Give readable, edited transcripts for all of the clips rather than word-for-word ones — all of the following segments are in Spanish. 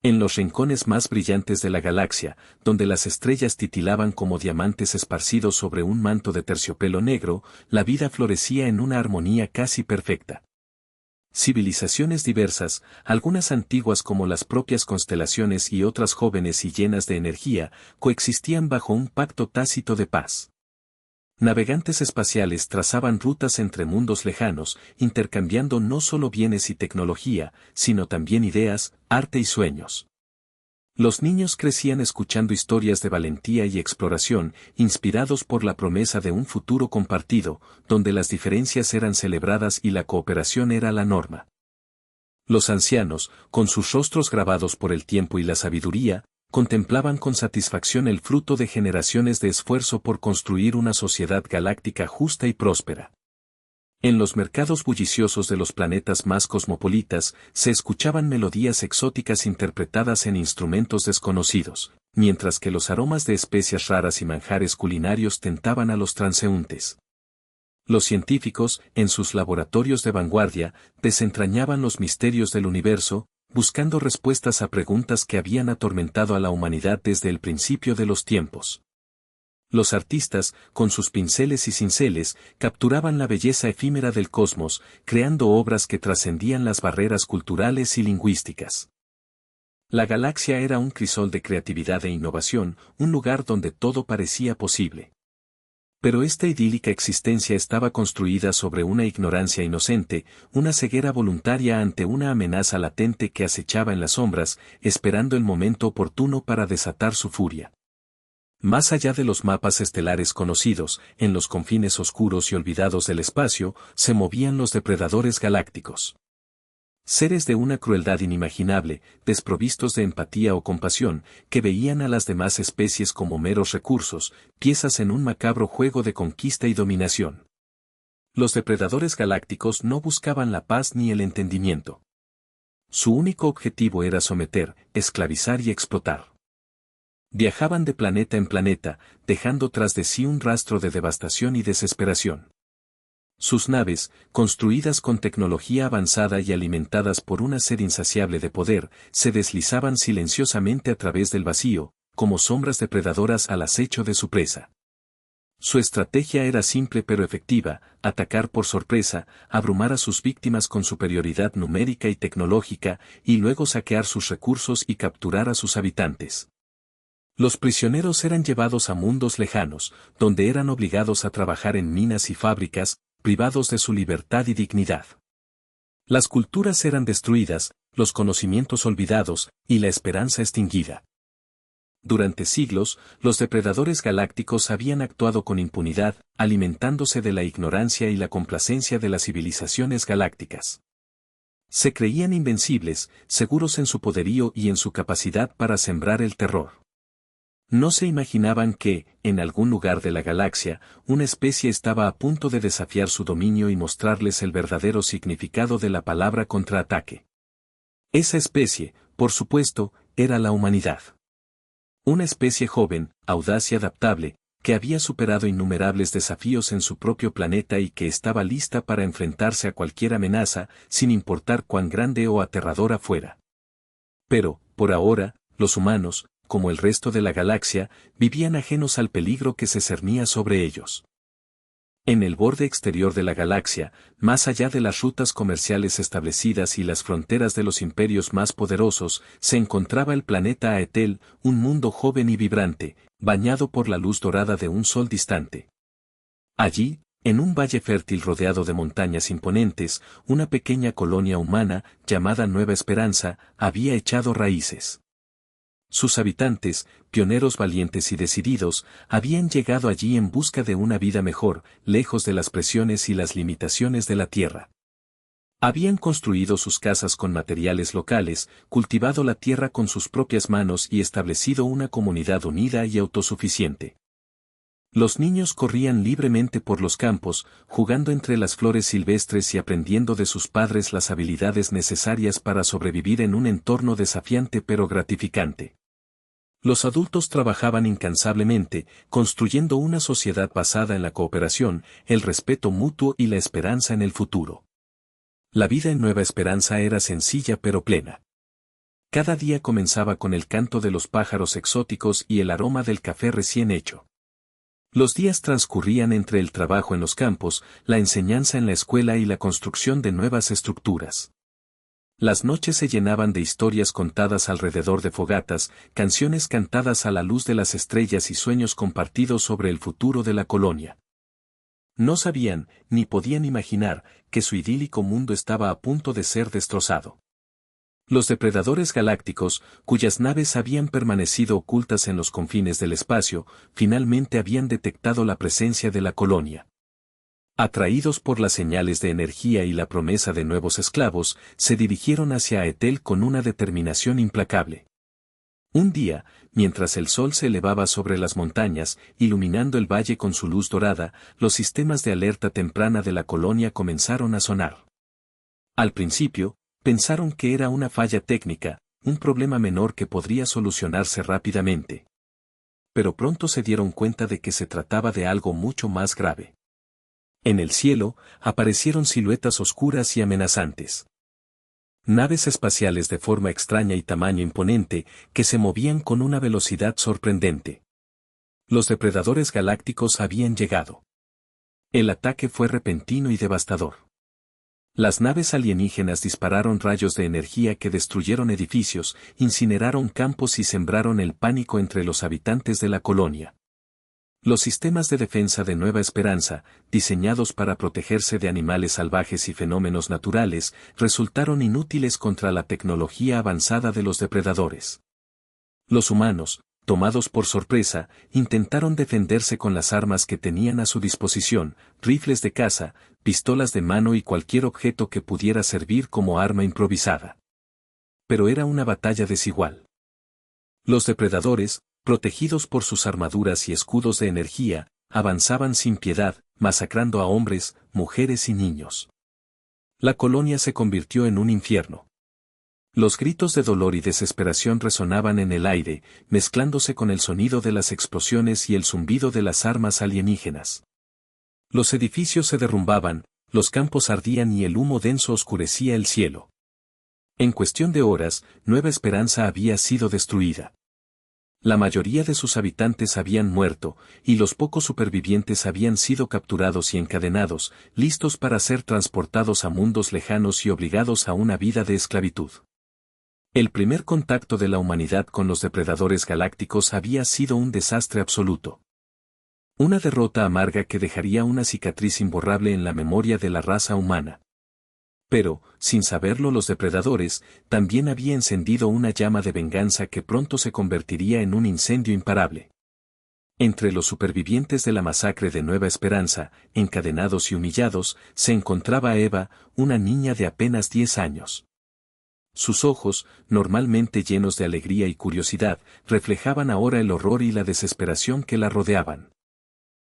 En los rincones más brillantes de la galaxia, donde las estrellas titilaban como diamantes esparcidos sobre un manto de terciopelo negro, la vida florecía en una armonía casi perfecta. Civilizaciones diversas, algunas antiguas como las propias constelaciones y otras jóvenes y llenas de energía, coexistían bajo un pacto tácito de paz. Navegantes espaciales trazaban rutas entre mundos lejanos, intercambiando no solo bienes y tecnología, sino también ideas, arte y sueños. Los niños crecían escuchando historias de valentía y exploración, inspirados por la promesa de un futuro compartido, donde las diferencias eran celebradas y la cooperación era la norma. Los ancianos, con sus rostros grabados por el tiempo y la sabiduría, contemplaban con satisfacción el fruto de generaciones de esfuerzo por construir una sociedad galáctica justa y próspera. En los mercados bulliciosos de los planetas más cosmopolitas, se escuchaban melodías exóticas interpretadas en instrumentos desconocidos, mientras que los aromas de especias raras y manjares culinarios tentaban a los transeúntes. Los científicos, en sus laboratorios de vanguardia, desentrañaban los misterios del universo, buscando respuestas a preguntas que habían atormentado a la humanidad desde el principio de los tiempos. Los artistas, con sus pinceles y cinceles, capturaban la belleza efímera del cosmos, creando obras que trascendían las barreras culturales y lingüísticas. La galaxia era un crisol de creatividad e innovación, un lugar donde todo parecía posible. Pero esta idílica existencia estaba construida sobre una ignorancia inocente, una ceguera voluntaria ante una amenaza latente que acechaba en las sombras, esperando el momento oportuno para desatar su furia. Más allá de los mapas estelares conocidos, en los confines oscuros y olvidados del espacio, se movían los depredadores galácticos. Seres de una crueldad inimaginable, desprovistos de empatía o compasión, que veían a las demás especies como meros recursos, piezas en un macabro juego de conquista y dominación. Los depredadores galácticos no buscaban la paz ni el entendimiento. Su único objetivo era someter, esclavizar y explotar. Viajaban de planeta en planeta, dejando tras de sí un rastro de devastación y desesperación. Sus naves, construidas con tecnología avanzada y alimentadas por una sed insaciable de poder, se deslizaban silenciosamente a través del vacío, como sombras depredadoras al acecho de su presa. Su estrategia era simple pero efectiva: atacar por sorpresa, abrumar a sus víctimas con superioridad numérica y tecnológica, y luego saquear sus recursos y capturar a sus habitantes. Los prisioneros eran llevados a mundos lejanos, donde eran obligados a trabajar en minas y fábricas, privados de su libertad y dignidad. Las culturas eran destruidas, los conocimientos olvidados, y la esperanza extinguida. Durante siglos, los depredadores galácticos habían actuado con impunidad, alimentándose de la ignorancia y la complacencia de las civilizaciones galácticas. Se creían invencibles, seguros en su poderío y en su capacidad para sembrar el terror. No se imaginaban que, en algún lugar de la galaxia, una especie estaba a punto de desafiar su dominio y mostrarles el verdadero significado de la palabra contraataque. Esa especie, por supuesto, era la humanidad. Una especie joven, audaz y adaptable, que había superado innumerables desafíos en su propio planeta y que estaba lista para enfrentarse a cualquier amenaza, sin importar cuán grande o aterradora fuera. Pero, por ahora, los humanos, como el resto de la galaxia, vivían ajenos al peligro que se cernía sobre ellos. En el borde exterior de la galaxia, más allá de las rutas comerciales establecidas y las fronteras de los imperios más poderosos, se encontraba el planeta Aetel, un mundo joven y vibrante, bañado por la luz dorada de un sol distante. Allí, en un valle fértil rodeado de montañas imponentes, una pequeña colonia humana, llamada Nueva Esperanza, había echado raíces. Sus habitantes, pioneros valientes y decididos, habían llegado allí en busca de una vida mejor, lejos de las presiones y las limitaciones de la tierra. Habían construido sus casas con materiales locales, cultivado la tierra con sus propias manos y establecido una comunidad unida y autosuficiente. Los niños corrían libremente por los campos, jugando entre las flores silvestres y aprendiendo de sus padres las habilidades necesarias para sobrevivir en un entorno desafiante pero gratificante. Los adultos trabajaban incansablemente, construyendo una sociedad basada en la cooperación, el respeto mutuo y la esperanza en el futuro. La vida en Nueva Esperanza era sencilla pero plena. Cada día comenzaba con el canto de los pájaros exóticos y el aroma del café recién hecho. Los días transcurrían entre el trabajo en los campos, la enseñanza en la escuela y la construcción de nuevas estructuras. Las noches se llenaban de historias contadas alrededor de fogatas, canciones cantadas a la luz de las estrellas y sueños compartidos sobre el futuro de la colonia. No sabían, ni podían imaginar, que su idílico mundo estaba a punto de ser destrozado. Los depredadores galácticos, cuyas naves habían permanecido ocultas en los confines del espacio, finalmente habían detectado la presencia de la colonia. Atraídos por las señales de energía y la promesa de nuevos esclavos, se dirigieron hacia Etel con una determinación implacable. Un día, mientras el sol se elevaba sobre las montañas, iluminando el valle con su luz dorada, los sistemas de alerta temprana de la colonia comenzaron a sonar. Al principio, pensaron que era una falla técnica, un problema menor que podría solucionarse rápidamente. Pero pronto se dieron cuenta de que se trataba de algo mucho más grave. En el cielo, aparecieron siluetas oscuras y amenazantes. Naves espaciales de forma extraña y tamaño imponente, que se movían con una velocidad sorprendente. Los depredadores galácticos habían llegado. El ataque fue repentino y devastador. Las naves alienígenas dispararon rayos de energía que destruyeron edificios, incineraron campos y sembraron el pánico entre los habitantes de la colonia. Los sistemas de defensa de Nueva Esperanza, diseñados para protegerse de animales salvajes y fenómenos naturales, resultaron inútiles contra la tecnología avanzada de los depredadores. Los humanos, tomados por sorpresa, intentaron defenderse con las armas que tenían a su disposición, rifles de caza, pistolas de mano y cualquier objeto que pudiera servir como arma improvisada. Pero era una batalla desigual. Los depredadores, protegidos por sus armaduras y escudos de energía, avanzaban sin piedad, masacrando a hombres, mujeres y niños. La colonia se convirtió en un infierno. Los gritos de dolor y desesperación resonaban en el aire, mezclándose con el sonido de las explosiones y el zumbido de las armas alienígenas. Los edificios se derrumbaban, los campos ardían y el humo denso oscurecía el cielo. En cuestión de horas, Nueva Esperanza había sido destruida. La mayoría de sus habitantes habían muerto, y los pocos supervivientes habían sido capturados y encadenados, listos para ser transportados a mundos lejanos y obligados a una vida de esclavitud. El primer contacto de la humanidad con los depredadores galácticos había sido un desastre absoluto. Una derrota amarga que dejaría una cicatriz imborrable en la memoria de la raza humana. Pero, sin saberlo los depredadores, también había encendido una llama de venganza que pronto se convertiría en un incendio imparable. Entre los supervivientes de la masacre de Nueva Esperanza, encadenados y humillados, se encontraba Eva, una niña de apenas 10 años. Sus ojos, normalmente llenos de alegría y curiosidad, reflejaban ahora el horror y la desesperación que la rodeaban.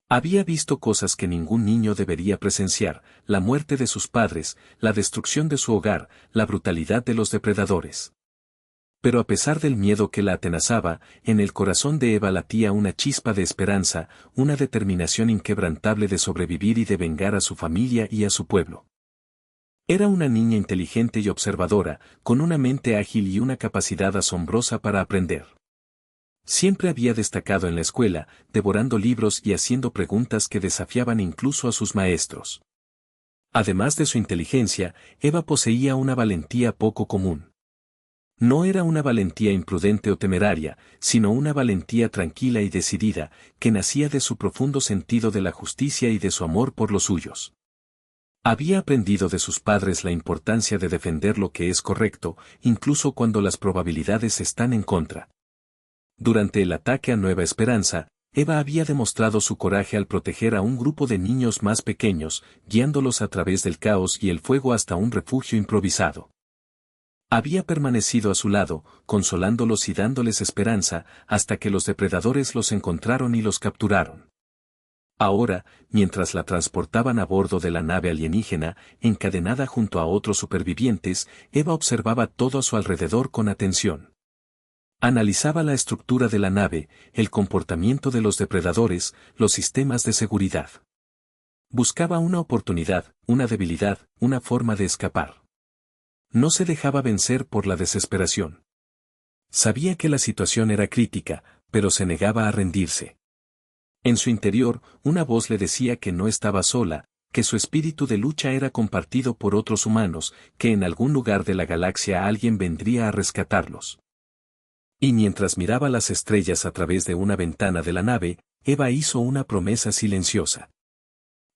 Había visto cosas que ningún niño debería presenciar, la muerte de sus padres, la destrucción de su hogar, la brutalidad de los depredadores. Pero a pesar del miedo que la atenazaba, en el corazón de Eva latía una chispa de esperanza, una determinación inquebrantable de sobrevivir y de vengar a su familia y a su pueblo. Era una niña inteligente y observadora, con una mente ágil y una capacidad asombrosa para aprender. Siempre había destacado en la escuela, devorando libros y haciendo preguntas que desafiaban incluso a sus maestros. Además de su inteligencia, Eva poseía una valentía poco común. No era una valentía imprudente o temeraria, sino una valentía tranquila y decidida, que nacía de su profundo sentido de la justicia y de su amor por los suyos. Había aprendido de sus padres la importancia de defender lo que es correcto, incluso cuando las probabilidades están en contra. Durante el ataque a Nueva Esperanza, Eva había demostrado su coraje al proteger a un grupo de niños más pequeños, guiándolos a través del caos y el fuego hasta un refugio improvisado. Había permanecido a su lado, consolándolos y dándoles esperanza, hasta que los depredadores los encontraron y los capturaron. Ahora, mientras la transportaban a bordo de la nave alienígena, encadenada junto a otros supervivientes, Eva observaba todo a su alrededor con atención. Analizaba la estructura de la nave, el comportamiento de los depredadores, los sistemas de seguridad. Buscaba una oportunidad, una debilidad, una forma de escapar. No se dejaba vencer por la desesperación. Sabía que la situación era crítica, pero se negaba a rendirse. En su interior, una voz le decía que no estaba sola, que su espíritu de lucha era compartido por otros humanos, que en algún lugar de la galaxia alguien vendría a rescatarlos. Y mientras miraba las estrellas a través de una ventana de la nave, Eva hizo una promesa silenciosa.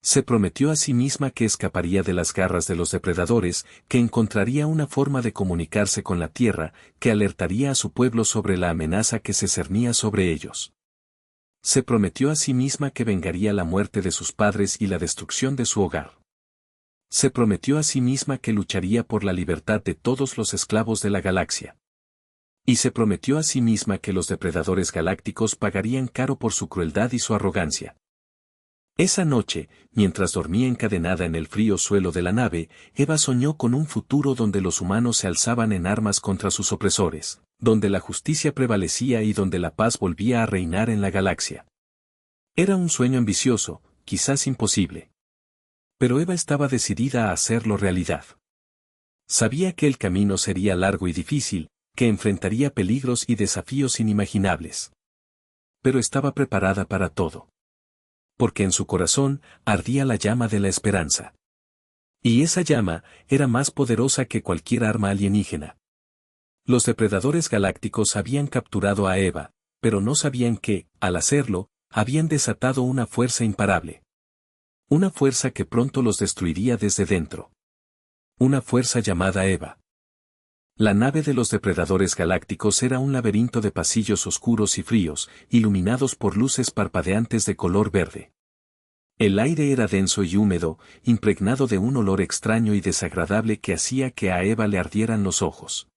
Se prometió a sí misma que escaparía de las garras de los depredadores, que encontraría una forma de comunicarse con la Tierra, que alertaría a su pueblo sobre la amenaza que se cernía sobre ellos. Se prometió a sí misma que vengaría la muerte de sus padres y la destrucción de su hogar. Se prometió a sí misma que lucharía por la libertad de todos los esclavos de la galaxia. Y se prometió a sí misma que los depredadores galácticos pagarían caro por su crueldad y su arrogancia. Esa noche, mientras dormía encadenada en el frío suelo de la nave, Eva soñó con un futuro donde los humanos se alzaban en armas contra sus opresores, donde la justicia prevalecía y donde la paz volvía a reinar en la galaxia. Era un sueño ambicioso, quizás imposible. Pero Eva estaba decidida a hacerlo realidad. Sabía que el camino sería largo y difícil, que enfrentaría peligros y desafíos inimaginables. Pero estaba preparada para todo. Porque en su corazón ardía la llama de la esperanza. Y esa llama era más poderosa que cualquier arma alienígena. Los depredadores galácticos habían capturado a Eva, pero no sabían que, al hacerlo, habían desatado una fuerza imparable. Una fuerza que pronto los destruiría desde dentro. Una fuerza llamada Eva. La nave de los depredadores galácticos era un laberinto de pasillos oscuros y fríos, iluminados por luces parpadeantes de color verde. El aire era denso y húmedo, impregnado de un olor extraño y desagradable que hacía que a Eva le ardieran los ojos.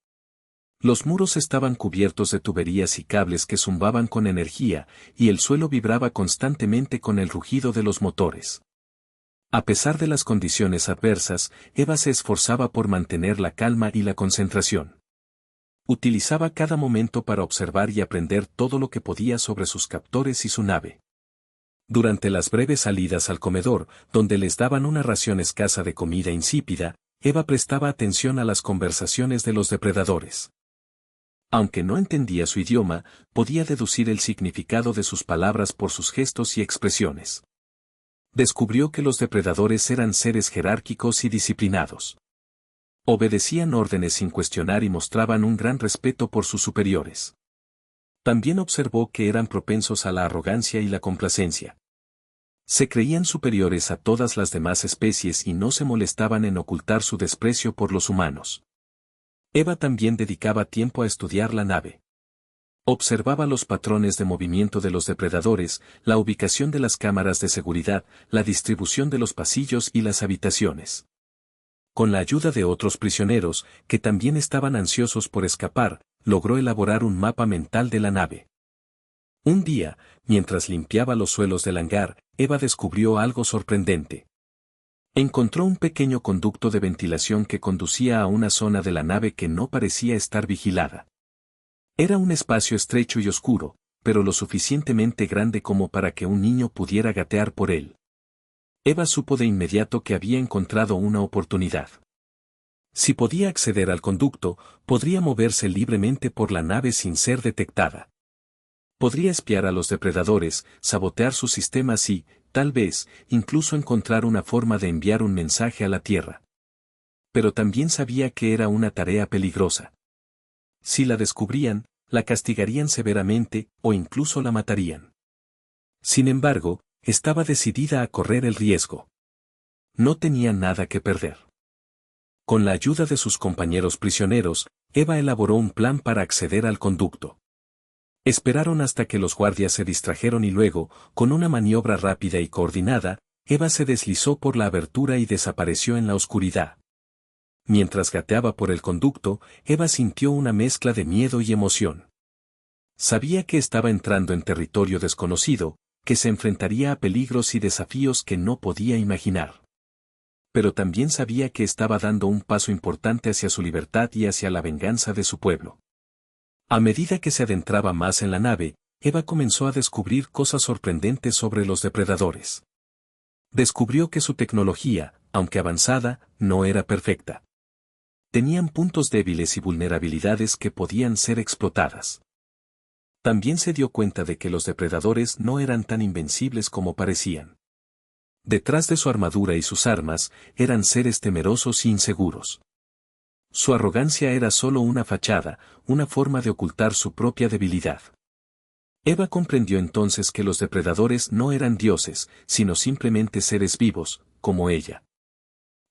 Los muros estaban cubiertos de tuberías y cables que zumbaban con energía, y el suelo vibraba constantemente con el rugido de los motores. A pesar de las condiciones adversas, Eva se esforzaba por mantener la calma y la concentración. Utilizaba cada momento para observar y aprender todo lo que podía sobre sus captores y su nave. Durante las breves salidas al comedor, donde les daban una ración escasa de comida insípida, Eva prestaba atención a las conversaciones de los depredadores. Aunque no entendía su idioma, podía deducir el significado de sus palabras por sus gestos y expresiones. Descubrió que los depredadores eran seres jerárquicos y disciplinados. Obedecían órdenes sin cuestionar y mostraban un gran respeto por sus superiores. También observó que eran propensos a la arrogancia y la complacencia. Se creían superiores a todas las demás especies y no se molestaban en ocultar su desprecio por los humanos. Eva también dedicaba tiempo a estudiar la nave. Observaba los patrones de movimiento de los depredadores, la ubicación de las cámaras de seguridad, la distribución de los pasillos y las habitaciones. Con la ayuda de otros prisioneros, que también estaban ansiosos por escapar, logró elaborar un mapa mental de la nave. Un día, mientras limpiaba los suelos del hangar, Eva descubrió algo sorprendente. Encontró un pequeño conducto de ventilación que conducía a una zona de la nave que no parecía estar vigilada. Era un espacio estrecho y oscuro, pero lo suficientemente grande como para que un niño pudiera gatear por él. Eva supo de inmediato que había encontrado una oportunidad. Si podía acceder al conducto, podría moverse libremente por la nave sin ser detectada. Podría espiar a los depredadores, sabotear sus sistemas y, tal vez, incluso encontrar una forma de enviar un mensaje a la Tierra. Pero también sabía que era una tarea peligrosa. Si la descubrían, la castigarían severamente o incluso la matarían. Sin embargo, estaba decidida a correr el riesgo. No tenía nada que perder. Con la ayuda de sus compañeros prisioneros, Eva elaboró un plan para acceder al conducto. Esperaron hasta que los guardias se distrajeron y luego, con una maniobra rápida y coordinada, Eva se deslizó por la abertura y desapareció en la oscuridad. Mientras gateaba por el conducto, Eva sintió una mezcla de miedo y emoción. Sabía que estaba entrando en territorio desconocido, que se enfrentaría a peligros y desafíos que no podía imaginar. Pero también sabía que estaba dando un paso importante hacia su libertad y hacia la venganza de su pueblo. A medida que se adentraba más en la nave, Eva comenzó a descubrir cosas sorprendentes sobre los depredadores. Descubrió que su tecnología, aunque avanzada, no era perfecta. Tenían puntos débiles y vulnerabilidades que podían ser explotadas. También se dio cuenta de que los depredadores no eran tan invencibles como parecían. Detrás de su armadura y sus armas, eran seres temerosos y inseguros. Su arrogancia era solo una fachada, una forma de ocultar su propia debilidad. Eva comprendió entonces que los depredadores no eran dioses, sino simplemente seres vivos, como ella.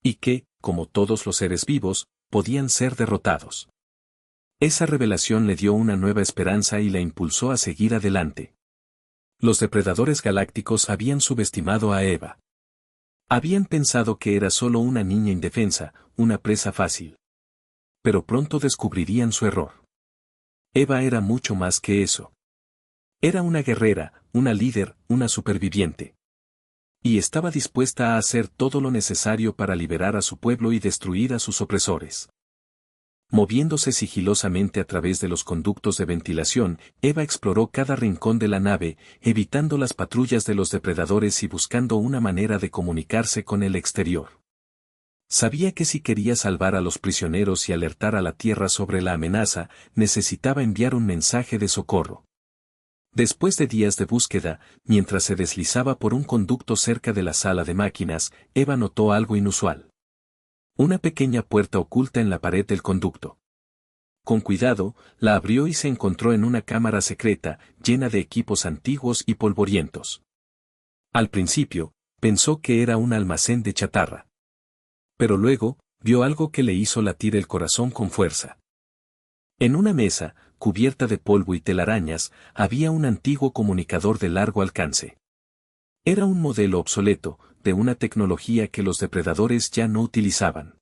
Y que, como todos los seres vivos, podían ser derrotados. Esa revelación le dio una nueva esperanza y la impulsó a seguir adelante. Los depredadores galácticos habían subestimado a Eva. Habían pensado que era solo una niña indefensa, una presa fácil. Pero pronto descubrirían su error. Eva era mucho más que eso. Era una guerrera, una líder, una superviviente. Y estaba dispuesta a hacer todo lo necesario para liberar a su pueblo y destruir a sus opresores. Moviéndose sigilosamente a través de los conductos de ventilación, Eva exploró cada rincón de la nave, evitando las patrullas de los depredadores y buscando una manera de comunicarse con el exterior. Sabía que si quería salvar a los prisioneros y alertar a la Tierra sobre la amenaza, necesitaba enviar un mensaje de socorro. Después de días de búsqueda, mientras se deslizaba por un conducto cerca de la sala de máquinas, Eva notó algo inusual. Una pequeña puerta oculta en la pared del conducto. Con cuidado, la abrió y se encontró en una cámara secreta, llena de equipos antiguos y polvorientos. Al principio, pensó que era un almacén de chatarra. Pero luego, vio algo que le hizo latir el corazón con fuerza. En una mesa, cubierta de polvo y telarañas, había un antiguo comunicador de largo alcance. Era un modelo obsoleto, de una tecnología que los depredadores ya no utilizaban.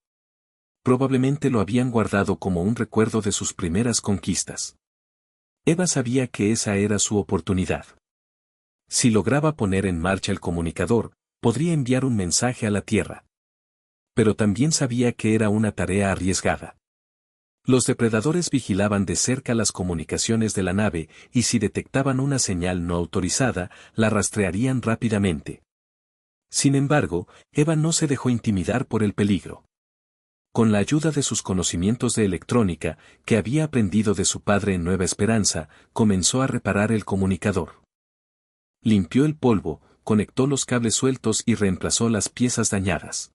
Probablemente lo habían guardado como un recuerdo de sus primeras conquistas. Eva sabía que esa era su oportunidad. Si lograba poner en marcha el comunicador, podría enviar un mensaje a la Tierra. Pero también sabía que era una tarea arriesgada. Los depredadores vigilaban de cerca las comunicaciones de la nave, y si detectaban una señal no autorizada, la rastrearían rápidamente. Sin embargo, Eva no se dejó intimidar por el peligro. Con la ayuda de sus conocimientos de electrónica, que había aprendido de su padre en Nueva Esperanza, comenzó a reparar el comunicador. Limpió el polvo, conectó los cables sueltos y reemplazó las piezas dañadas.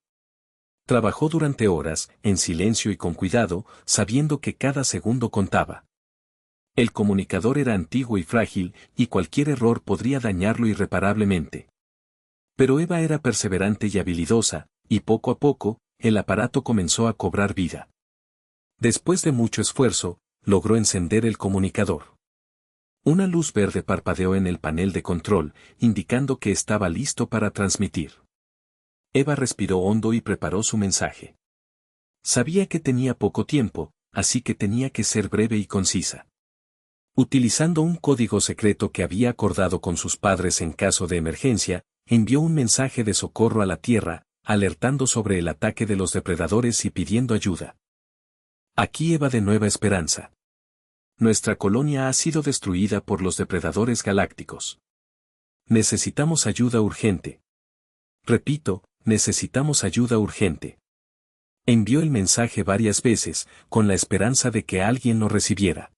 Trabajó durante horas, en silencio y con cuidado, sabiendo que cada segundo contaba. El comunicador era antiguo y frágil, y cualquier error podría dañarlo irreparablemente. Pero Eva era perseverante y habilidosa, y poco a poco, el aparato comenzó a cobrar vida. Después de mucho esfuerzo, logró encender el comunicador. Una luz verde parpadeó en el panel de control, indicando que estaba listo para transmitir. Eva respiró hondo y preparó su mensaje. Sabía que tenía poco tiempo, así que tenía que ser breve y concisa. Utilizando un código secreto que había acordado con sus padres en caso de emergencia, envió un mensaje de socorro a la Tierra, alertando sobre el ataque de los depredadores y pidiendo ayuda. Aquí Eva de Nueva Esperanza. Nuestra colonia ha sido destruida por los depredadores galácticos. Necesitamos ayuda urgente. Repito, necesitamos ayuda urgente. Envió el mensaje varias veces, con la esperanza de que alguien lo recibiera.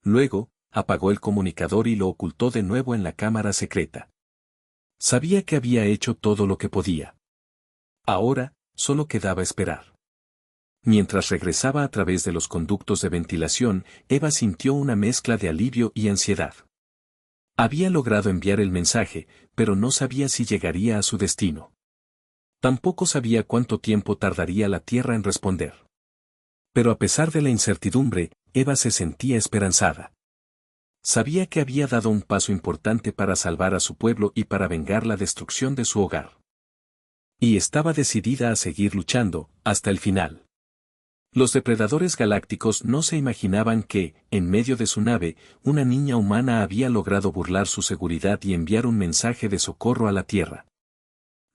Luego, apagó el comunicador y lo ocultó de nuevo en la cámara secreta. Sabía que había hecho todo lo que podía. Ahora, solo quedaba esperar. Mientras regresaba a través de los conductos de ventilación, Eva sintió una mezcla de alivio y ansiedad. Había logrado enviar el mensaje, pero no sabía si llegaría a su destino. Tampoco sabía cuánto tiempo tardaría la Tierra en responder. Pero a pesar de la incertidumbre, Eva se sentía esperanzada. Sabía que había dado un paso importante para salvar a su pueblo y para vengar la destrucción de su hogar. Y estaba decidida a seguir luchando, hasta el final. Los depredadores galácticos no se imaginaban que, en medio de su nave, una niña humana había logrado burlar su seguridad y enviar un mensaje de socorro a la Tierra.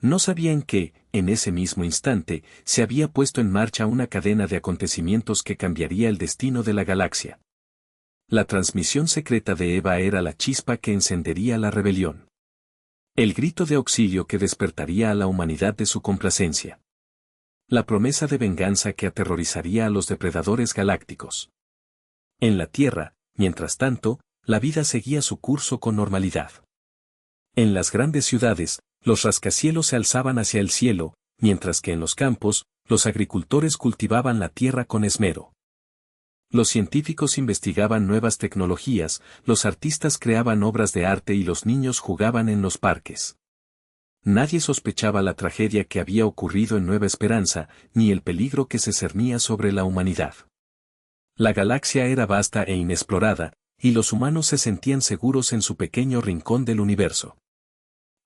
No sabían que, en ese mismo instante, se había puesto en marcha una cadena de acontecimientos que cambiaría el destino de la galaxia. La transmisión secreta de Eva era la chispa que encendería la rebelión. El grito de auxilio que despertaría a la humanidad de su complacencia. La promesa de venganza que aterrorizaría a los depredadores galácticos. En la Tierra, mientras tanto, la vida seguía su curso con normalidad. En las grandes ciudades, los rascacielos se alzaban hacia el cielo, mientras que en los campos, los agricultores cultivaban la tierra con esmero. Los científicos investigaban nuevas tecnologías, los artistas creaban obras de arte y los niños jugaban en los parques. Nadie sospechaba la tragedia que había ocurrido en Nueva Esperanza, ni el peligro que se cernía sobre la humanidad. La galaxia era vasta e inexplorada, y los humanos se sentían seguros en su pequeño rincón del universo.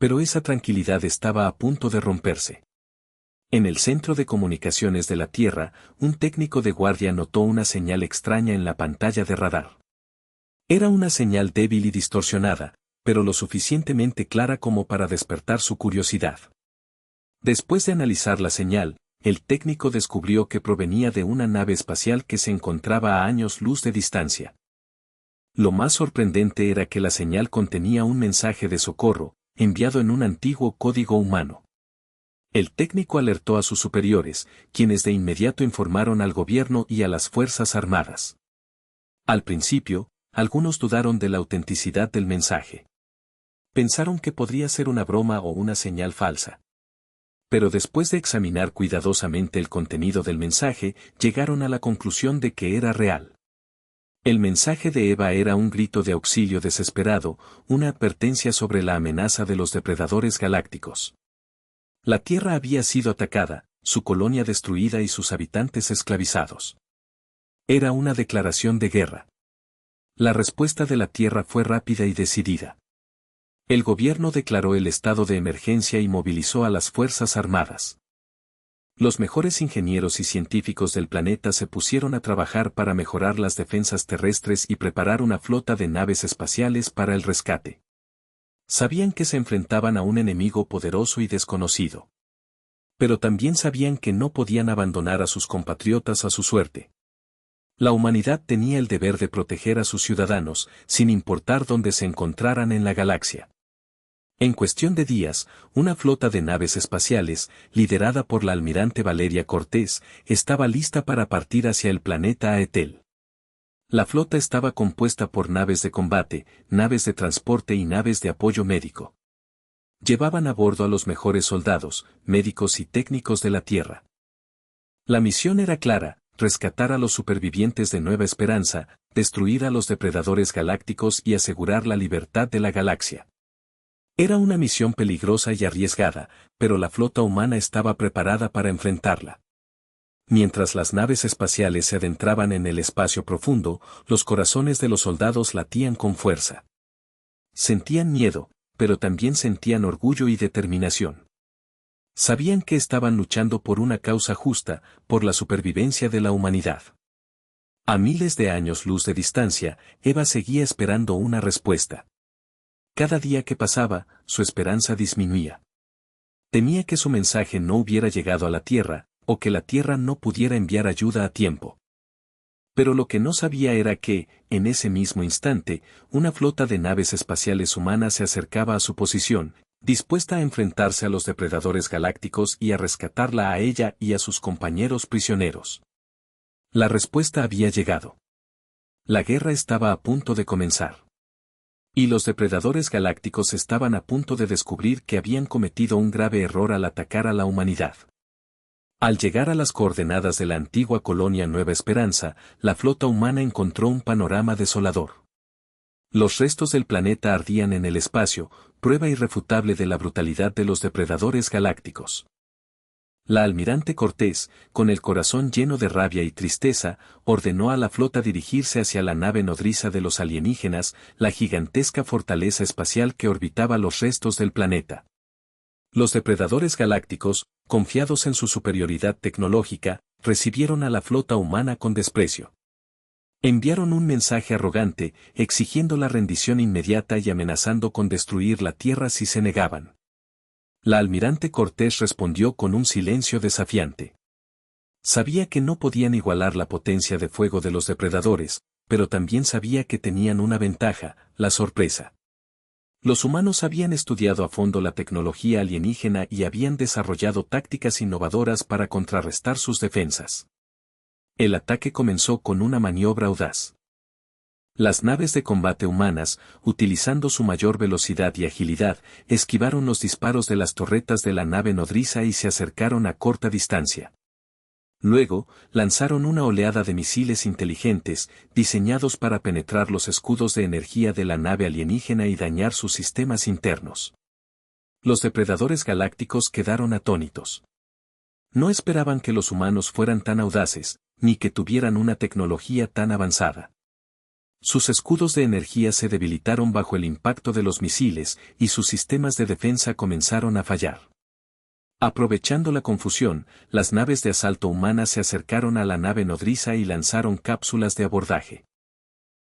Pero esa tranquilidad estaba a punto de romperse. En el centro de comunicaciones de la Tierra, un técnico de guardia notó una señal extraña en la pantalla de radar. Era una señal débil y distorsionada, pero lo suficientemente clara como para despertar su curiosidad. Después de analizar la señal, el técnico descubrió que provenía de una nave espacial que se encontraba a años luz de distancia. Lo más sorprendente era que la señal contenía un mensaje de socorro, enviado en un antiguo código humano. El técnico alertó a sus superiores, quienes de inmediato informaron al gobierno y a las Fuerzas Armadas. Al principio, algunos dudaron de la autenticidad del mensaje. Pensaron que podría ser una broma o una señal falsa. Pero después de examinar cuidadosamente el contenido del mensaje, llegaron a la conclusión de que era real. El mensaje de Eva era un grito de auxilio desesperado, una advertencia sobre la amenaza de los depredadores galácticos. La Tierra había sido atacada, su colonia destruida y sus habitantes esclavizados. Era una declaración de guerra. La respuesta de la Tierra fue rápida y decidida. El gobierno declaró el estado de emergencia y movilizó a las Fuerzas Armadas. Los mejores ingenieros y científicos del planeta se pusieron a trabajar para mejorar las defensas terrestres y preparar una flota de naves espaciales para el rescate. Sabían que se enfrentaban a un enemigo poderoso y desconocido. Pero también sabían que no podían abandonar a sus compatriotas a su suerte. La humanidad tenía el deber de proteger a sus ciudadanos, sin importar dónde se encontraran en la galaxia. En cuestión de días, una flota de naves espaciales, liderada por la almirante Valeria Cortés, estaba lista para partir hacia el planeta Aetel. La flota estaba compuesta por naves de combate, naves de transporte y naves de apoyo médico. Llevaban a bordo a los mejores soldados, médicos y técnicos de la Tierra. La misión era clara: rescatar a los supervivientes de Nueva Esperanza, destruir a los depredadores galácticos y asegurar la libertad de la galaxia. Era una misión peligrosa y arriesgada, pero la flota humana estaba preparada para enfrentarla. Mientras las naves espaciales se adentraban en el espacio profundo, los corazones de los soldados latían con fuerza. Sentían miedo, pero también sentían orgullo y determinación. Sabían que estaban luchando por una causa justa, por la supervivencia de la humanidad. A miles de años luz de distancia, Eva seguía esperando una respuesta. Cada día que pasaba, su esperanza disminuía. Temía que su mensaje no hubiera llegado a la Tierra, o que la Tierra no pudiera enviar ayuda a tiempo. Pero lo que no sabía era que, en ese mismo instante, una flota de naves espaciales humanas se acercaba a su posición, dispuesta a enfrentarse a los depredadores galácticos y a rescatarla a ella y a sus compañeros prisioneros. La respuesta había llegado. La guerra estaba a punto de comenzar. Y los depredadores galácticos estaban a punto de descubrir que habían cometido un grave error al atacar a la humanidad. Al llegar a las coordenadas de la antigua colonia Nueva Esperanza, la flota humana encontró un panorama desolador. Los restos del planeta ardían en el espacio, prueba irrefutable de la brutalidad de los depredadores galácticos. La almirante Cortés, con el corazón lleno de rabia y tristeza, ordenó a la flota dirigirse hacia la nave nodriza de los alienígenas, la gigantesca fortaleza espacial que orbitaba los restos del planeta. Los depredadores galácticos, confiados en su superioridad tecnológica, recibieron a la flota humana con desprecio. Enviaron un mensaje arrogante, exigiendo la rendición inmediata y amenazando con destruir la Tierra si se negaban. La almirante Cortés respondió con un silencio desafiante. Sabía que no podían igualar la potencia de fuego de los depredadores, pero también sabía que tenían una ventaja: la sorpresa. Los humanos habían estudiado a fondo la tecnología alienígena y habían desarrollado tácticas innovadoras para contrarrestar sus defensas. El ataque comenzó con una maniobra audaz. Las naves de combate humanas, utilizando su mayor velocidad y agilidad, esquivaron los disparos de las torretas de la nave nodriza y se acercaron a corta distancia. Luego, lanzaron una oleada de misiles inteligentes, diseñados para penetrar los escudos de energía de la nave alienígena y dañar sus sistemas internos. Los depredadores galácticos quedaron atónitos. No esperaban que los humanos fueran tan audaces, ni que tuvieran una tecnología tan avanzada. Sus escudos de energía se debilitaron bajo el impacto de los misiles, y sus sistemas de defensa comenzaron a fallar. Aprovechando la confusión, las naves de asalto humanas se acercaron a la nave nodriza y lanzaron cápsulas de abordaje.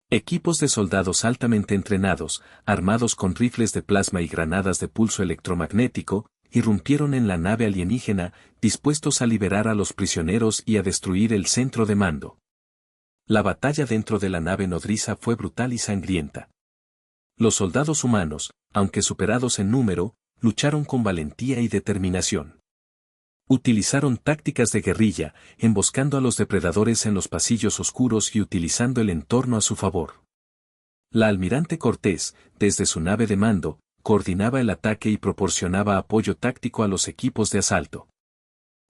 Equipos de soldados altamente entrenados, armados con rifles de plasma y granadas de pulso electromagnético, irrumpieron en la nave alienígena, dispuestos a liberar a los prisioneros y a destruir el centro de mando. La batalla dentro de la nave nodriza fue brutal y sangrienta. Los soldados humanos, aunque superados en número, lucharon con valentía y determinación. Utilizaron tácticas de guerrilla, emboscando a los depredadores en los pasillos oscuros y utilizando el entorno a su favor. La almirante Cortés, desde su nave de mando, coordinaba el ataque y proporcionaba apoyo táctico a los equipos de asalto.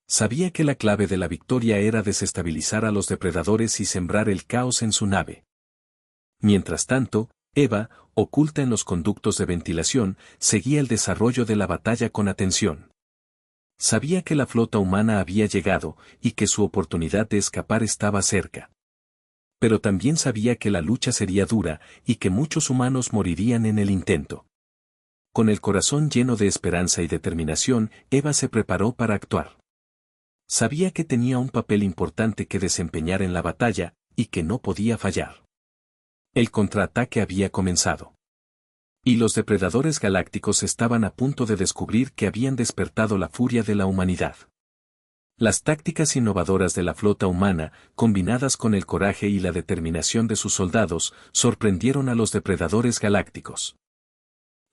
Sabía que la clave de la victoria era desestabilizar a los depredadores y sembrar el caos en su nave. Mientras tanto, Eva, oculta en los conductos de ventilación, seguía el desarrollo de la batalla con atención. Sabía que la flota humana había llegado, y que su oportunidad de escapar estaba cerca. Pero también sabía que la lucha sería dura, y que muchos humanos morirían en el intento. Con el corazón lleno de esperanza y determinación, Eva se preparó para actuar. Sabía que tenía un papel importante que desempeñar en la batalla, y que no podía fallar. El contraataque había comenzado. Y los depredadores galácticos estaban a punto de descubrir que habían despertado la furia de la humanidad. Las tácticas innovadoras de la flota humana, combinadas con el coraje y la determinación de sus soldados, sorprendieron a los depredadores galácticos.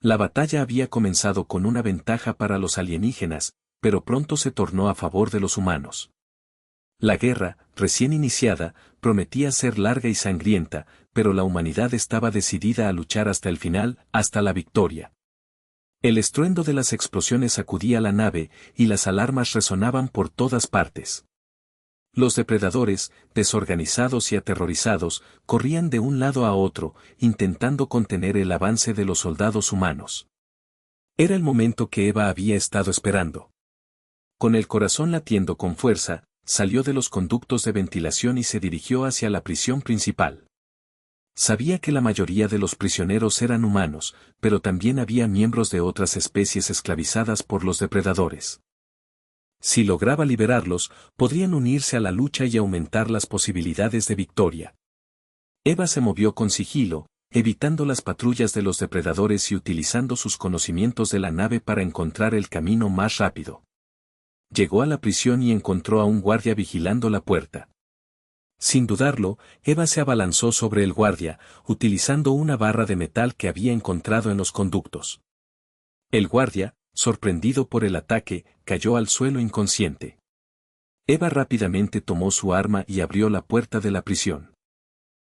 La batalla había comenzado con una ventaja para los alienígenas, pero pronto se tornó a favor de los humanos. La guerra, recién iniciada, prometía ser larga y sangrienta, pero la humanidad estaba decidida a luchar hasta el final, hasta la victoria. El estruendo de las explosiones sacudía la nave, y las alarmas resonaban por todas partes. Los depredadores, desorganizados y aterrorizados, corrían de un lado a otro, intentando contener el avance de los soldados humanos. Era el momento que Eva había estado esperando. Con el corazón latiendo con fuerza, salió de los conductos de ventilación y se dirigió hacia la prisión principal. Sabía que la mayoría de los prisioneros eran humanos, pero también había miembros de otras especies esclavizadas por los depredadores. Si lograba liberarlos, podrían unirse a la lucha y aumentar las posibilidades de victoria. Eva se movió con sigilo, evitando las patrullas de los depredadores y utilizando sus conocimientos de la nave para encontrar el camino más rápido. Llegó a la prisión y encontró a un guardia vigilando la puerta. Sin dudarlo, Eva se abalanzó sobre el guardia, utilizando una barra de metal que había encontrado en los conductos. El guardia, sorprendido por el ataque, cayó al suelo inconsciente. Eva rápidamente tomó su arma y abrió la puerta de la prisión.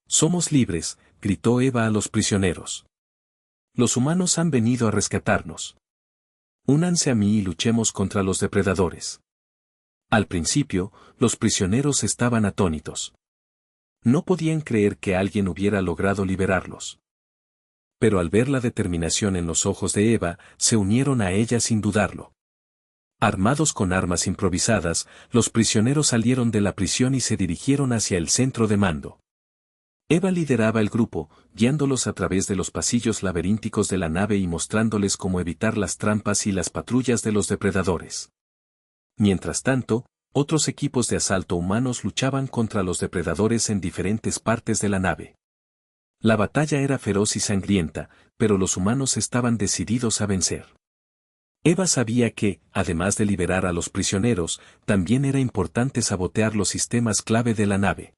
«Somos libres», gritó Eva a los prisioneros. «Los humanos han venido a rescatarnos. Únanse a mí y luchemos contra los depredadores». Al principio, los prisioneros estaban atónitos. No podían creer que alguien hubiera logrado liberarlos. Pero al ver la determinación en los ojos de Eva, se unieron a ella sin dudarlo. Armados con armas improvisadas, los prisioneros salieron de la prisión y se dirigieron hacia el centro de mando. Eva lideraba el grupo, guiándolos a través de los pasillos laberínticos de la nave y mostrándoles cómo evitar las trampas y las patrullas de los depredadores. Mientras tanto, otros equipos de asalto humanos luchaban contra los depredadores en diferentes partes de la nave. La batalla era feroz y sangrienta, pero los humanos estaban decididos a vencer. Eva sabía que, además de liberar a los prisioneros, también era importante sabotear los sistemas clave de la nave.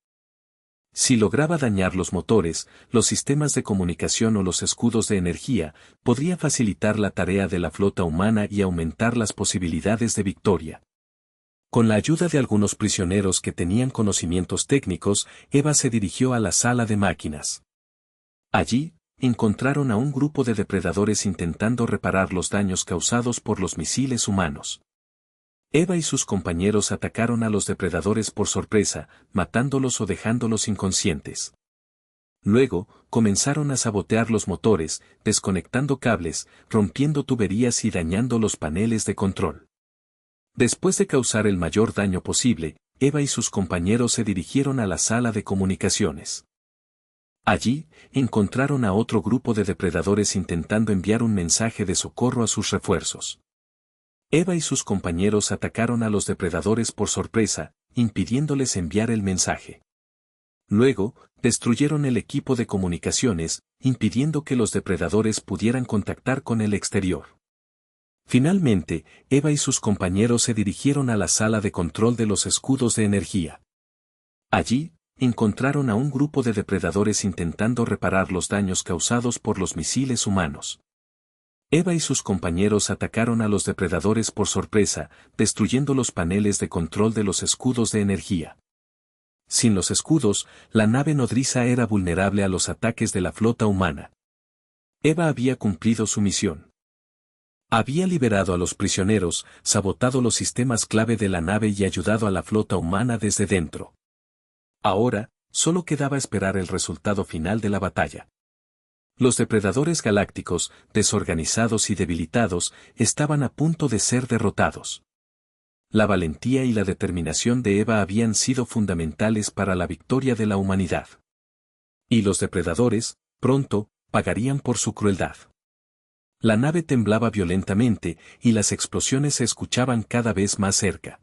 Si lograba dañar los motores, los sistemas de comunicación o los escudos de energía, podría facilitar la tarea de la flota humana y aumentar las posibilidades de victoria. Con la ayuda de algunos prisioneros que tenían conocimientos técnicos, Eva se dirigió a la sala de máquinas. Allí, encontraron a un grupo de depredadores intentando reparar los daños causados por los misiles humanos. Eva y sus compañeros atacaron a los depredadores por sorpresa, matándolos o dejándolos inconscientes. Luego, comenzaron a sabotear los motores, desconectando cables, rompiendo tuberías y dañando los paneles de control. Después de causar el mayor daño posible, Eva y sus compañeros se dirigieron a la sala de comunicaciones. Allí, encontraron a otro grupo de depredadores intentando enviar un mensaje de socorro a sus refuerzos. Eva y sus compañeros atacaron a los depredadores por sorpresa, impidiéndoles enviar el mensaje. Luego, destruyeron el equipo de comunicaciones, impidiendo que los depredadores pudieran contactar con el exterior. Finalmente, Eva y sus compañeros se dirigieron a la sala de control de los escudos de energía. Allí, encontraron a un grupo de depredadores intentando reparar los daños causados por los misiles humanos. Eva y sus compañeros atacaron a los depredadores por sorpresa, destruyendo los paneles de control de los escudos de energía. Sin los escudos, la nave nodriza era vulnerable a los ataques de la flota humana. Eva había cumplido su misión. Había liberado a los prisioneros, sabotado los sistemas clave de la nave y ayudado a la flota humana desde dentro. Ahora, solo quedaba esperar el resultado final de la batalla. Los depredadores galácticos, desorganizados y debilitados, estaban a punto de ser derrotados. La valentía y la determinación de Eva habían sido fundamentales para la victoria de la humanidad. Y los depredadores, pronto, pagarían por su crueldad. La nave temblaba violentamente, y las explosiones se escuchaban cada vez más cerca.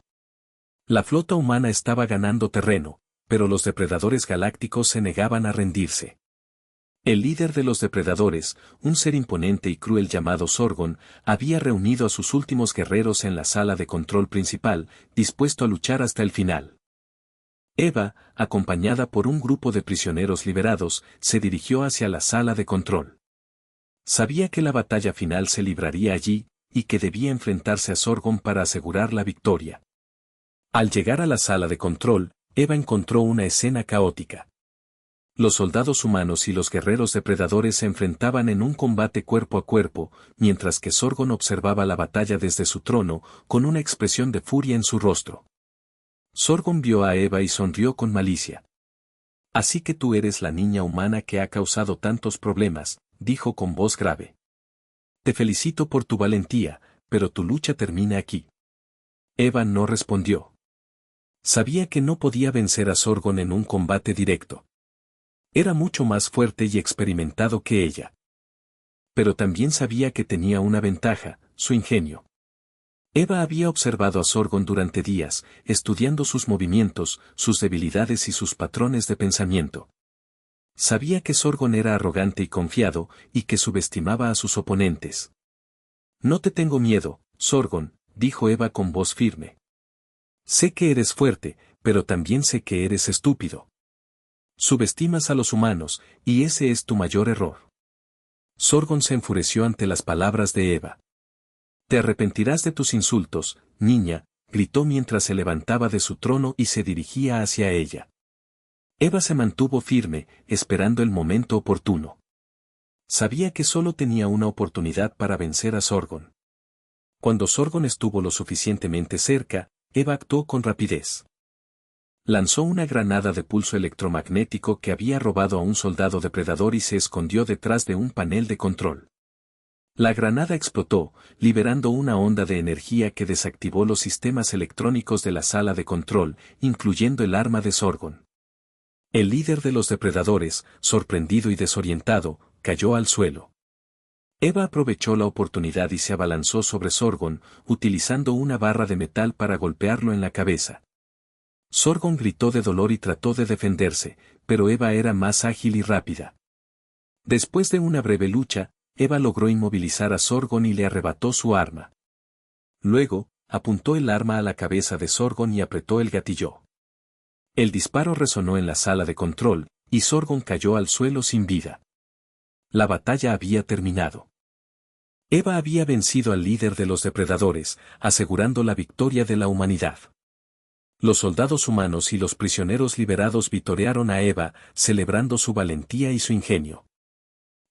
La flota humana estaba ganando terreno, pero los depredadores galácticos se negaban a rendirse. El líder de los depredadores, un ser imponente y cruel llamado Sorgon, había reunido a sus últimos guerreros en la sala de control principal, dispuesto a luchar hasta el final. Eva, acompañada por un grupo de prisioneros liberados, se dirigió hacia la sala de control. Sabía que la batalla final se libraría allí, y que debía enfrentarse a Sorgon para asegurar la victoria. Al llegar a la sala de control, Eva encontró una escena caótica. Los soldados humanos y los guerreros depredadores se enfrentaban en un combate cuerpo a cuerpo, mientras que Sorgon observaba la batalla desde su trono, con una expresión de furia en su rostro. Sorgon vio a Eva y sonrió con malicia. «Así que tú eres la niña humana que ha causado tantos problemas», dijo con voz grave. «Te felicito por tu valentía, pero tu lucha termina aquí». Eva no respondió. Sabía que no podía vencer a Sorgon en un combate directo. Era mucho más fuerte y experimentado que ella. Pero también sabía que tenía una ventaja, su ingenio. Eva había observado a Sorgon durante días, estudiando sus movimientos, sus debilidades y sus patrones de pensamiento. Sabía que Sorgon era arrogante y confiado, y que subestimaba a sus oponentes. «No te tengo miedo, Sorgon», dijo Eva con voz firme. «Sé que eres fuerte, pero también sé que eres estúpido. Subestimas a los humanos, y ese es tu mayor error». Sorgon se enfureció ante las palabras de Eva. «Te arrepentirás de tus insultos, niña», gritó mientras se levantaba de su trono y se dirigía hacia ella. Eva se mantuvo firme, esperando el momento oportuno. Sabía que solo tenía una oportunidad para vencer a Sorgon. Cuando Sorgon estuvo lo suficientemente cerca, Eva actuó con rapidez. Lanzó una granada de pulso electromagnético que había robado a un soldado depredador y se escondió detrás de un panel de control. La granada explotó, liberando una onda de energía que desactivó los sistemas electrónicos de la sala de control, incluyendo el arma de Sorgon. El líder de los depredadores, sorprendido y desorientado, cayó al suelo. Eva aprovechó la oportunidad y se abalanzó sobre Sorgon, utilizando una barra de metal para golpearlo en la cabeza. Sorgon gritó de dolor y trató de defenderse, pero Eva era más ágil y rápida. Después de una breve lucha, Eva logró inmovilizar a Sorgon y le arrebató su arma. Luego, apuntó el arma a la cabeza de Sorgon y apretó el gatillo. El disparo resonó en la sala de control, y Sorgon cayó al suelo sin vida. La batalla había terminado. Eva había vencido al líder de los depredadores, asegurando la victoria de la humanidad. Los soldados humanos y los prisioneros liberados vitorearon a Eva, celebrando su valentía y su ingenio.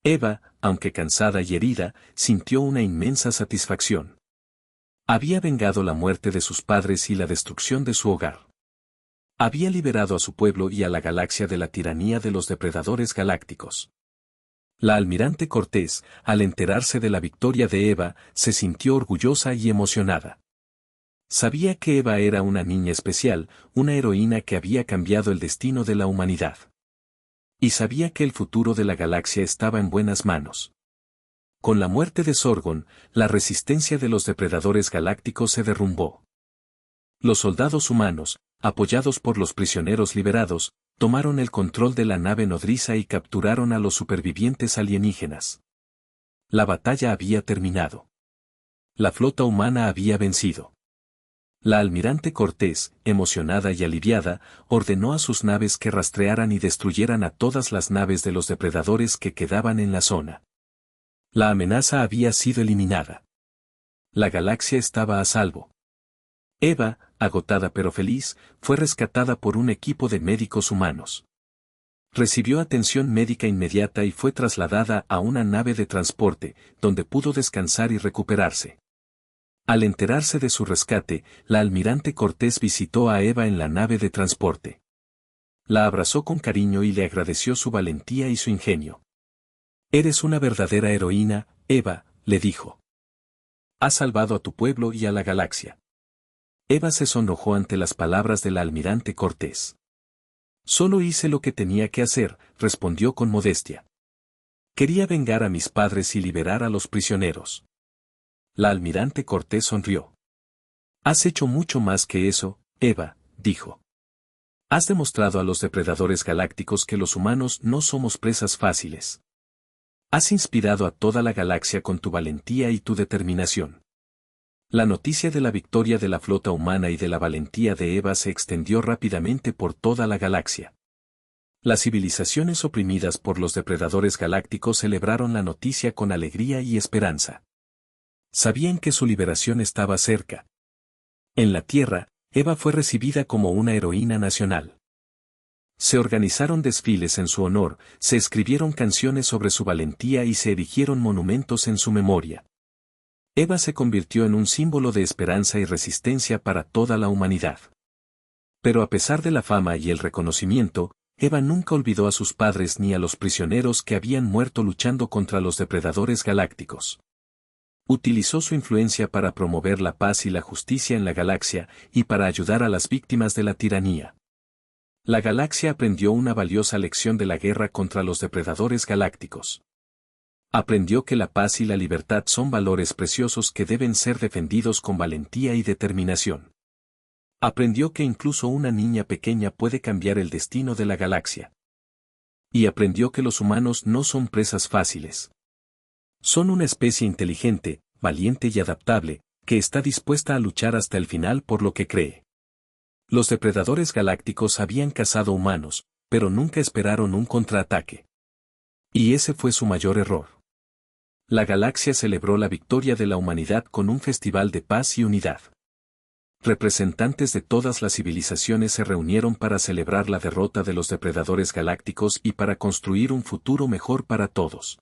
Eva, aunque cansada y herida, sintió una inmensa satisfacción. Había vengado la muerte de sus padres y la destrucción de su hogar. Había liberado a su pueblo y a la galaxia de la tiranía de los depredadores galácticos. La almirante Cortés, al enterarse de la victoria de Eva, se sintió orgullosa y emocionada. Sabía que Eva era una niña especial, una heroína que había cambiado el destino de la humanidad. Y sabía que el futuro de la galaxia estaba en buenas manos. Con la muerte de Sorgon, la resistencia de los depredadores galácticos se derrumbó. Los soldados humanos, apoyados por los prisioneros liberados, tomaron el control de la nave nodriza y capturaron a los supervivientes alienígenas. La batalla había terminado. La flota humana había vencido. La almirante Cortés, emocionada y aliviada, ordenó a sus naves que rastrearan y destruyeran a todas las naves de los depredadores que quedaban en la zona. La amenaza había sido eliminada. La galaxia estaba a salvo. Eva, agotada pero feliz, fue rescatada por un equipo de médicos humanos. Recibió atención médica inmediata y fue trasladada a una nave de transporte, donde pudo descansar y recuperarse. Al enterarse de su rescate, la almirante Cortés visitó a Eva en la nave de transporte. La abrazó con cariño y le agradeció su valentía y su ingenio. «Eres una verdadera heroína, Eva», le dijo. «Has salvado a tu pueblo y a la galaxia». Eva se sonrojó ante las palabras del almirante Cortés. «Solo hice lo que tenía que hacer», respondió con modestia. «Quería vengar a mis padres y liberar a los prisioneros». La almirante Cortés sonrió. «Has hecho mucho más que eso, Eva», dijo. «Has demostrado a los depredadores galácticos que los humanos no somos presas fáciles. Has inspirado a toda la galaxia con tu valentía y tu determinación». La noticia de la victoria de la flota humana y de la valentía de Eva se extendió rápidamente por toda la galaxia. Las civilizaciones oprimidas por los depredadores galácticos celebraron la noticia con alegría y esperanza. Sabían que su liberación estaba cerca. En la Tierra, Eva fue recibida como una heroína nacional. Se organizaron desfiles en su honor, se escribieron canciones sobre su valentía y se erigieron monumentos en su memoria. Eva se convirtió en un símbolo de esperanza y resistencia para toda la humanidad. Pero a pesar de la fama y el reconocimiento, Eva nunca olvidó a sus padres ni a los prisioneros que habían muerto luchando contra los depredadores galácticos. Utilizó su influencia para promover la paz y la justicia en la galaxia y para ayudar a las víctimas de la tiranía. La galaxia aprendió una valiosa lección de la guerra contra los depredadores galácticos. Aprendió que la paz y la libertad son valores preciosos que deben ser defendidos con valentía y determinación. Aprendió que incluso una niña pequeña puede cambiar el destino de la galaxia. Y aprendió que los humanos no son presas fáciles. Son una especie inteligente, valiente y adaptable, que está dispuesta a luchar hasta el final por lo que cree. Los depredadores galácticos habían cazado humanos, pero nunca esperaron un contraataque. Y ese fue su mayor error. La galaxia celebró la victoria de la humanidad con un festival de paz y unidad. Representantes de todas las civilizaciones se reunieron para celebrar la derrota de los depredadores galácticos y para construir un futuro mejor para todos.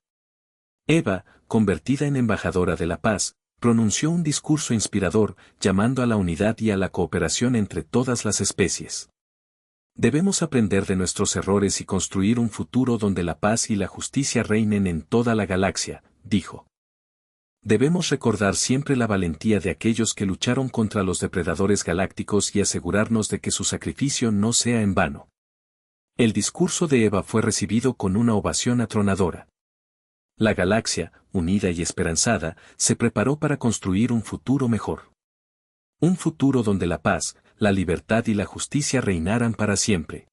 Eva, convertida en embajadora de la paz, pronunció un discurso inspirador, llamando a la unidad y a la cooperación entre todas las especies. Debemos aprender de nuestros errores y construir un futuro donde la paz y la justicia reinen en toda la galaxia, dijo. Debemos recordar siempre la valentía de aquellos que lucharon contra los depredadores galácticos y asegurarnos de que su sacrificio no sea en vano. El discurso de Eva fue recibido con una ovación atronadora. La galaxia, unida y esperanzada, se preparó para construir un futuro mejor. Un futuro donde la paz, la libertad y la justicia reinaran para siempre.